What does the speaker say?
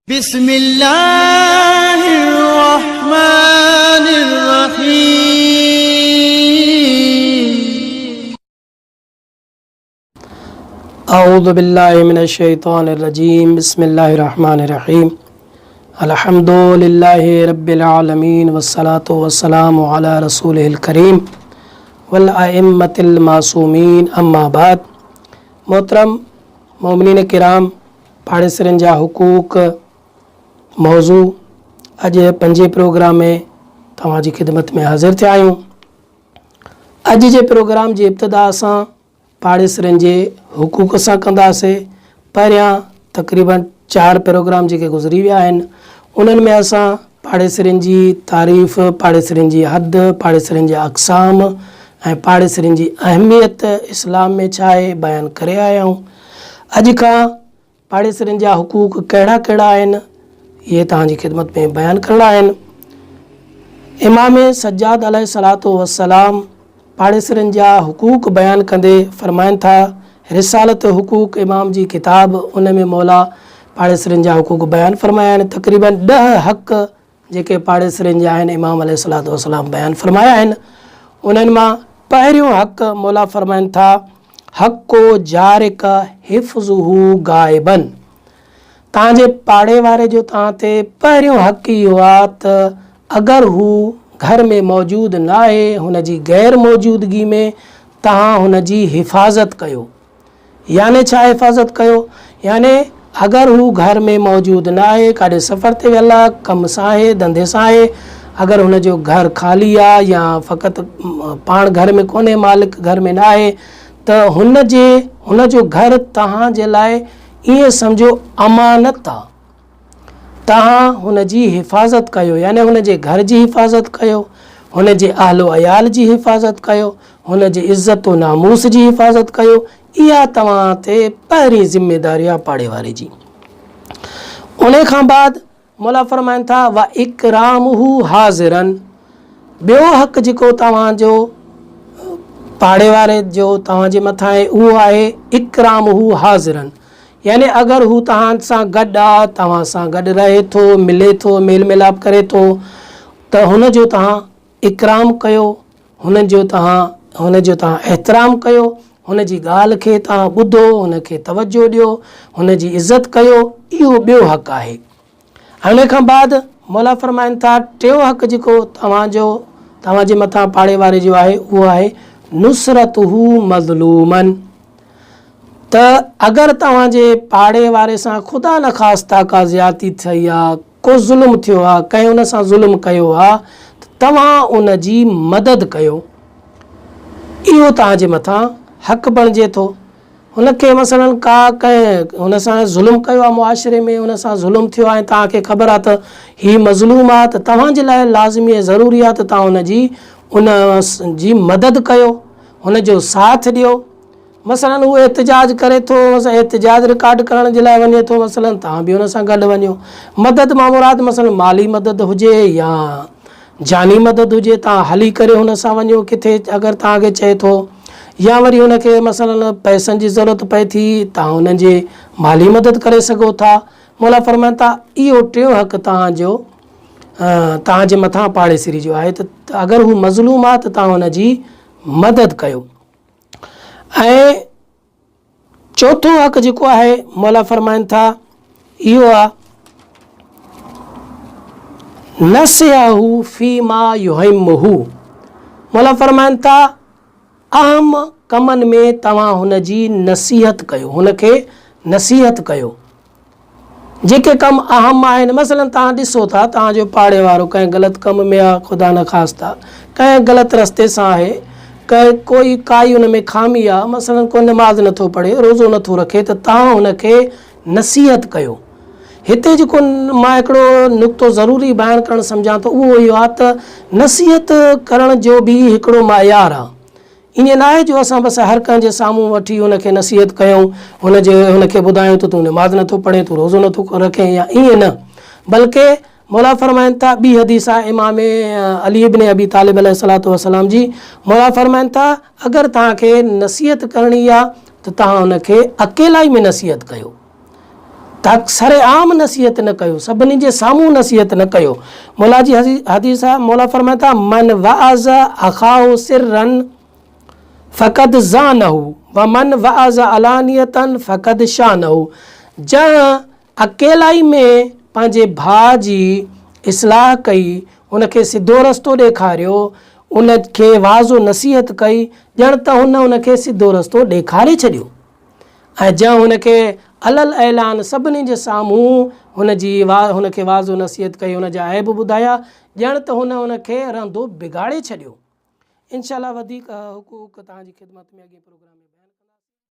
बिस्मिल्लाहिर्रहमानिर्रहीम। औज़ु बिल्लाहि मिनश्शैतानिर्रजीम। बिस्मिल्लाहिर्रहमानिर्रहीम। अल्हम्दुलिल्लाहि रब्बिल आलमीन वस्सलातु वस्सलामु अला रसूलिल करीम वल अइम्मतिल मासूमीन, अम्मा बाद। मोहतरम मोमिनीन किराम, पाड़ेसरनि जा हुकूक मौज़ू अॼु पंजे प्रोग्राम में तव्हांजी ख़िदमत में हाज़िर थिया आहियूं। अॼु जे प्रोग्राम जी इब्तिदा असां पाड़ेसरनि जे हुकूक सां कंदासीं। पहिरियां तक़रीबन 4 प्रोग्राम जेके गुज़री विया आहिनि उन्हनि में असां पाड़ेसरनि जी तारीफ़, पाड़ेसरनि जी हद, पाड़ेसरनि जा अक़साम ऐं पाड़ेसरनि जी अहमियत इस्लाम में छा आहे बयानु करे आया आहियूं। अॼु खां पाड़ेसरनि जा हुकूक कहिड़ा कहिड़ा आहिनि ये तव्हांजी ख़िदमत में बयानु करणा आहिनि। इमाम सज्जाद अलैहिस्सलातु वस्सलाम पाड़ेसरनि जा हुकूक बयानु कंदे फ़रमाइनि था, रिसालत हुकूक इमाम जी किताब, उन में मौला पाड़ेसरनि जा हुकूक बयानु फ़रमाया आहिनि। तक़रीबन 10 हक़ जेके पाड़ेसरनि जा आहिनि इमाम अलैहिस्सलातु वस्सलाम बयानु फ़रमाया आहिनि। उन्हनि मां पहिरियों हक़ मौला फ़रमाइनि था, हक़ो जारिक हिफ़्ज़ुहु गाइबन। तव्हांजे पाड़े वारे जो तव्हां ते पहिरियों हक़ इहो आहे त अगरि हू घर में मौजूदु न आहे, हुन जी गैर मौजूदगी में तव्हां हुन जी हिफ़ाज़त कयो। याने छा हिफ़ाज़त कयो? याने अगरि हू घर में मौजूदु न आहे, काॾे सफ़र ते वियल आहे, कम सां आहे, धंधे सां आहे, अगरि हुन जो घर ख़ाली आहे या फ़क़ति पाण घर में कोन्हे, मालिक घर में न आहे, त हुन जो घर तव्हांजे लाइ ईअं सम्झो अमानत आहे। तव्हां हुन जी हिफ़ाज़त कयो, यानी हुन जे घर जी हिफ़ाज़त कयो, हुन जे अहलो अयाल जी हिफ़ाज़त कयो, हुन जी इज़्ज़त व नामूस जी हिफ़ाज़त कयो। इहा तव्हां ते पहिरीं ज़िम्मेदारी आहे पाड़े वारे जी। उन खां बाद मौला फ़रमाइनि था, व इकरामुहु हाज़िरन। ॿियो हक़ जेको तव्हांजो पाड़े वारे जो तव्हांजे मथां आहे उहो आहे इकरामुहु हाज़िरन। यानी अगरि हू तव्हां सां गॾु आहे, तव्हां सां गॾु रहे थो, मिले थो, मेल मिलाप करे थो, त हुन जो तव्हां इकराम कयो, हुन जो तव्हां एहतराम कयो, हुन जी ॻाल्हि खे तव्हां ॿुधो, हुन खे तवजो ॾियो, हुन जी इज़त कयो। इहो ॿियो हक़ आहे। उन खां बाद मौला फ़रमाइनि था, टियों हक़ जेको तव्हांजे मथां पाड़े वारे जो आहे उहो आहे नुसरतुहु मज़लूमन। त अगरि तव्हांजे पाड़े वारे सां ख़ुदा न ख़ास्ता का ज़्यादती थी आहे, को ज़ुल्म थियो आहे, कंहिं उन सां ज़ुल्म कयो आहे, त तव्हां उन जी मदद कयो। इहो तव्हांजे मथां हक़ बणिजे थो। हुनखे मसलन कंहिं हुन सां ज़ुल्म कयो आहे, मुआशिरे में हुन सां ज़ुल्म थियो आहे ऐं तव्हांखे ख़बर आहे त हीअ मज़लूम आहे, त तव्हांजे लाइ लाज़मी ऐं ज़रूरी आहे त तव्हां उन जी मदद कयो, हुन जो साथ ॾियो। मसलन उहो एहतिजाज करे थो, एहतिजाज रिकॉर्ड करण जे लाइ वञे थो, मसलन तव्हां बि हुन सां गॾु वञो। मदद मां मुराद मसलन माली मदद हुजे या जानी मदद हुजे, तव्हां हली करे हुन सां वञो किथे अगरि तव्हांखे चए थो, या वरी हुनखे मसलन पैसनि जी ज़रूरत पए थी, तव्हां हुननि जे माली मदद करे सघो था। मौला फ़रमाइनि था, इहो टियों हक़ तव्हांजे मथां पाड़ेसरी जो आहे त अगरि हू मज़लूम आहे त तव्हां हुन जी मदद कयो। ऐं चौथों हक़ जेको आहे मौला फ़रमाइनि था इहो आहे नसिहहु फ़ीमा युहिम्मुहु। मौला फ़रमाइनि था, अहम कमनि में तव्हां हुन जी नसीहत कयो, हुनखे नसीहत कयो। जेके कम अहम आहिनि, मसलन तव्हां ॾिसो था तव्हांजो पाड़े वारो कंहिं ग़लति कम में आहे, ख़ुदा न ख़ास्ता कंहिं ग़लति रस्ते सां आहे, काई उन में खामी आहे, मसलन को नमाज़ नथो पढ़े, रोज़ो नथो रखे, त तव्हां हुनखे नसीहत कयो। हिते जेको मां हिकिड़ो नुक़्तो ज़रूरी बयानु करणु सम्झां थो उहो इहो आहे त नसीहत करण जो बि हिकिड़ो मयार आहे। ईअं न आहे जो असां बसि हर कंहिंजे साम्हूं वठी हुनखे नसीहत कयूं, हुनखे ॿुधायूं त तूं नमाज़ नथो पढ़े, तूं रोज़ो नथो रखे, या ईअं न, बल्कि मौला फ़रमाइनि था, ॿी हदीस आहे इमाम अली इब्न अबी तालिब अलैहिस्सलातु वस्सलाम जी। मौला फ़रमाइनि था, अगरि तव्हांखे नसीहत करणी आहे त तव्हां हुनखे अकेलाई में नसीहत कयो। त सरेआम नसीहत न कयो, सभिनी जे साम्हूं नसीहत न कयो। मौला जी हदीस आहे, मौला फरमाए था मन वअज़ अखाहु सिरन फ़क़द ज़ानहु व मन वअज़ अलानियतन फ़क़द शानहु। जंहिं अकेलाई में पंहिंजे भाउ जी इस्लाह कई, उनखे सिधो रस्तो ॾेखारियो, उनखे वाज़ो नसीहत कई, ॼण त उनखे सिधो रस्तो ॾेखारे छॾियो। ऐं जंहिं हुनखे अलल ऐलान सभिनी जे साम्हूं हुनखे वाज़ो नसीहत कई, हुनजा ऐब ॿुधाया, ॼण त हुनखे रंधो बिगाड़े छॾियो। इंशाअल्लाह वधीक हुक़ूक़ तव्हांजी ख़िदमत में अॻे प्रोग्राम में